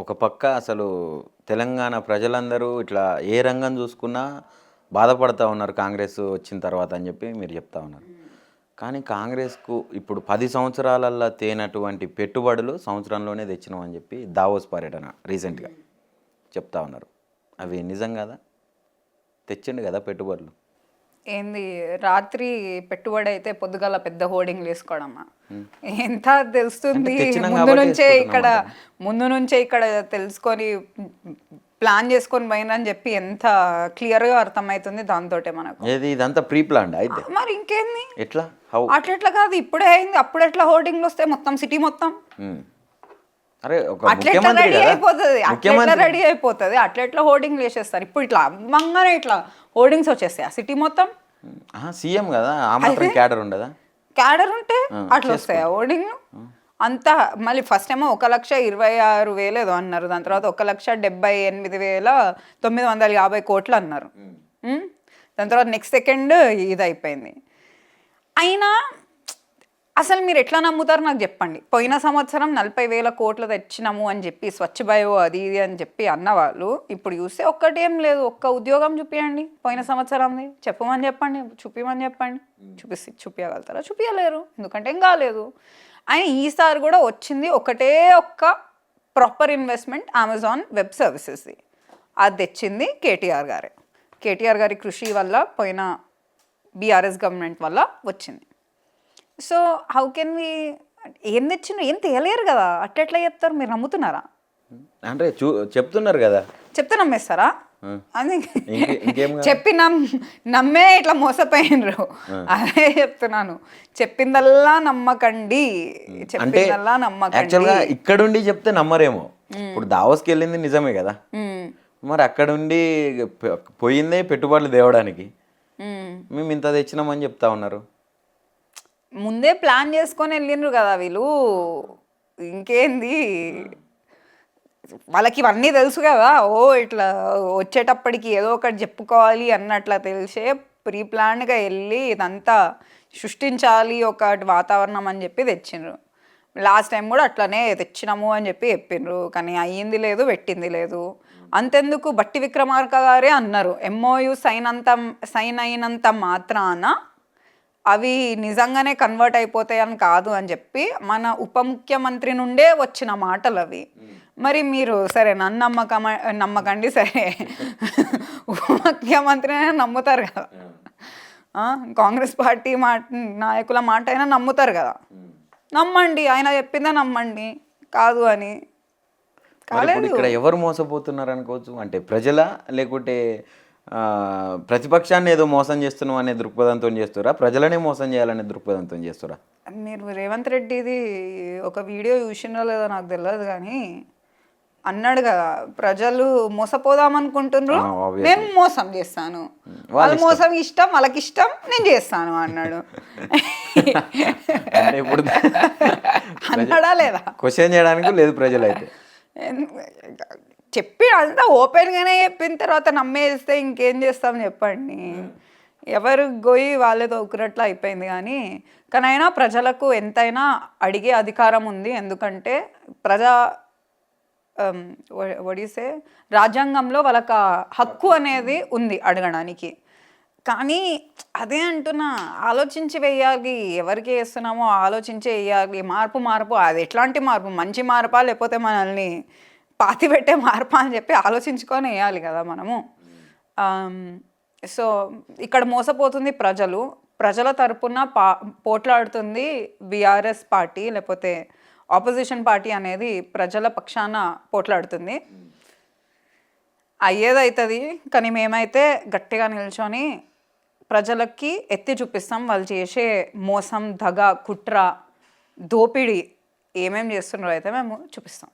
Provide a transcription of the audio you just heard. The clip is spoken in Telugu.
ఒక పక్క అసలు తెలంగాణ ప్రజలందరూ ఇట్లా ఏ రంగం చూసుకున్నా బాధపడతా ఉన్నారు కాంగ్రెస్ వచ్చిన తర్వాత అని చెప్పి మీరు చెప్తా ఉన్నారు. కానీ కాంగ్రెస్కు ఇప్పుడు 10 సంవత్సరాలల్లో తేనటువంటి పెట్టుబడులు సంవత్సరంలోనే తెచ్చినామని చెప్పి దావోస్ పర్యటన రీసెంట్గా చెప్తా ఉన్నారు. అవి నిజం కదా? తెచ్చిండు కదా పెట్టుబడులు? ఏంది రాత్రి పెట్టుబడి అయితే పొద్దుగాల పెద్ద హోర్డింగ్లు వేసుకోవడమ్మా ఎంత తెలుస్తుంది. ముందు నుంచే ఇక్కడ తెలుసుకొని ప్లాన్ చేసుకొని పోయినని చెప్పి ఎంత క్లియర్గా అర్థమవుతుంది దాంతో మనకు. ఇదంతా ప్రీ ప్లాన్ అయితే మరి ఇంకేంది ఎట్లా అట్లా కాదు, ఇప్పుడే అయింది. అప్పుడు ఎట్లా హోర్డింగ్లు వస్తాయి మొత్తం సిటీ మొత్తం? అట్లా రెడీ అయిపోతుంది, అట్లా హోర్డింగ్లు వేసేస్తారు. ఇప్పుడు ఇట్లా అమ్మంగానే ఇట్లా హోర్డింగ్స్ వచ్చేస్తాయి ఆ సిటీ మొత్తం. సీఎం కదా, ఆ మాత్రం క్యాడర్ ఉండదా? క్యాడర్ ఉంటే అట్లా వస్తాయి హోర్డింగ్లు అంతా. మళ్ళీ ఫస్ట్ ఏమో 1,26,000 ఏదో అన్నారు, దాని తర్వాత 1,78,950 కోట్లు అన్నారు. దాని తర్వాత నెక్స్ట్ సెకండ్ ఇది అయిపోయింది. అయినా అసలు మీరు ఎట్లా నమ్ముతారు నాకు చెప్పండి. పోయిన సంవత్సరం 40,000 కోట్లు తెచ్చినాము అని చెప్పి స్వచ్ఛ బయో అది ఇది అని చెప్పి అన్నవాళ్ళు ఇప్పుడు చూస్తే ఒక్కటి ఏం లేదు. ఒక్క ఉద్యోగం చూపించండి పోయిన సంవత్సరంది, చెప్పమని చెప్పండి, చూపించమని చెప్పండి. చూపించగలుగుతారా? చూపించలేరు, ఎందుకంటే ఏం కాలేదు. అయినా ఈసారి కూడా వచ్చింది ఒక్క ప్రాపర్ ఇన్వెస్ట్మెంట్ అమెజాన్ వెబ్ సర్వీసెస్ది. అది తెచ్చింది కేటీఆర్ గారే. కేటీఆర్ గారి కృషి వల్ల, పోయిన బీఆర్ఎస్ గవర్నమెంట్ వల్ల వచ్చింది. సో హౌ కెన్ వి ఏం తెచ్చిన ఏం తేలేరు కదా, అట్లా చెప్తారు? మీరు నమ్ముతున్నారా? అంటే చెప్తున్నారు కదా, చెప్తే నమ్మేస్తారా? అది చెప్పి నమ్మే ఇట్లా మోసపోయినరు. అదే చెప్తున్నాను, చెప్పిందల్లా నమ్మకండి, చెప్పిందల్లా నమ్మకండి. ఇక్కడుండి చెప్తే నమ్మరేమో. ఇప్పుడు దావోస్కి వెళ్ళింది నిజమే కదా, మరి అక్కడుండి పోయిందే పెట్టుబడులు తేవడానికి. మేము ఇంత తెచ్చినామని చెప్తా ఉన్నారు. ముందే ప్లాన్ చేసుకొని వెళ్ళిండ్రు కదా వీళ్ళు. ఇంకేంది, వాళ్ళకి ఇవన్నీ తెలుసు కదా. ఇట్లా వచ్చేటప్పటికి ఏదో ఒకటి చెప్పుకోవాలి అన్నట్లా తెలిసే ప్రీ ప్లాన్డ్గా వెళ్ళి ఇదంతా సృష్టించాలి ఒక వాతావరణం అని చెప్పి తెచ్చిండ్రు. లాస్ట్ టైం కూడా అట్లనే తెచ్చినాము అని చెప్పి చెప్పిండ్రు, కానీ అయ్యింది లేదు, పెట్టింది లేదు. అంతెందుకు బట్టి విక్రమార్క గారే అన్నారు, MOU సైన్ అయినంత మాత్రాన అవి నిజంగానే కన్వర్ట్ అయిపోతాయని కాదు అని చెప్పి మన ఉప ముఖ్యమంత్రి నుండే వచ్చిన మాటలు అవి. మరి మీరు సరే నన్ను నమ్మకండి, సరే ఉప ముఖ్యమంత్రినే నమ్ముతారు కదా, కాంగ్రెస్ పార్టీ నాయకుల మాట అయినా నమ్ముతారు కదా, నమ్మండి, ఆయన చెప్పిందే నమ్మండి. కాదు అని కాలేదు. ఇక్కడ ఎవరు మోసపోతున్నారు అనుకోవచ్చు? అంటే ప్రజలా, లేకుంటే ప్రతిపక్షాన్ని ఏదో మోసం చేస్తున్నాం అనే దృక్పథంతో చేస్తారా, ప్రజలనే మోసం చేయాలనే దృక్పథంతో చేస్తారా? మీరు రేవంత్ రెడ్డిది ఒక వీడియో చూసినా లేదో నాకు తెలియదు, కానీ అన్నాడు కదా, ప్రజలు మోసపోదామనుకుంటున్నారు, నేను మోసం చేస్తాను, వాళ్ళ మోసం ఇష్టం, వాళ్ళకి ఇష్టం, నేను చేస్తాను అన్నాడు. ఇప్పుడు అన్నాడా లేదా? క్వశ్చన్ చేయడానికి లేదు ప్రజలైతే. చెప్పి అంతా ఓపెన్గానే చెప్పిన తర్వాత నమ్మేస్తే ఇంకేం చేస్తాం చెప్పండి. ఎవరు గోయి వాళ్ళే తోకురట్లు అయిపోయింది. కానీ అయినా ప్రజలకు ఎంతైనా అడిగే అధికారం ఉంది. ఎందుకంటే వడిసే రాజ్యాంగంలో వాళ్ళకి హక్కు అనేది ఉంది అడగడానికి. కానీ అదే అంటున్నా, ఆలోచించి వేయాలి, ఎవరికి వేస్తున్నామో ఆలోచించి వేయాలి. మార్పు అది ఎట్లాంటి మార్పు, మంచి మార్పా లేకపోతే మనల్ని పాతి పెట్టే మార్పా అని చెప్పి ఆలోచించుకొని వేయాలి కదా మనము. సో ఇక్కడ మోసపోతుంది ప్రజల తరపున పోట్లాడుతుంది బీఆర్ఎస్ పార్టీ, లేకపోతే ఆపోజిషన్ పార్టీ అనేది ప్రజల పక్షాన పోట్లాడుతుంది. అయ్యేదవుతుంది, కానీ మేమైతే గట్టిగా నిల్చొని ప్రజలకి ఎత్తి చూపిస్తాం. వాళ్ళు చేసే మోసం, దగ, కుట్ర, దోపిడీ ఏమేమి చేస్తున్నారో అయితే మేము చూపిస్తాం.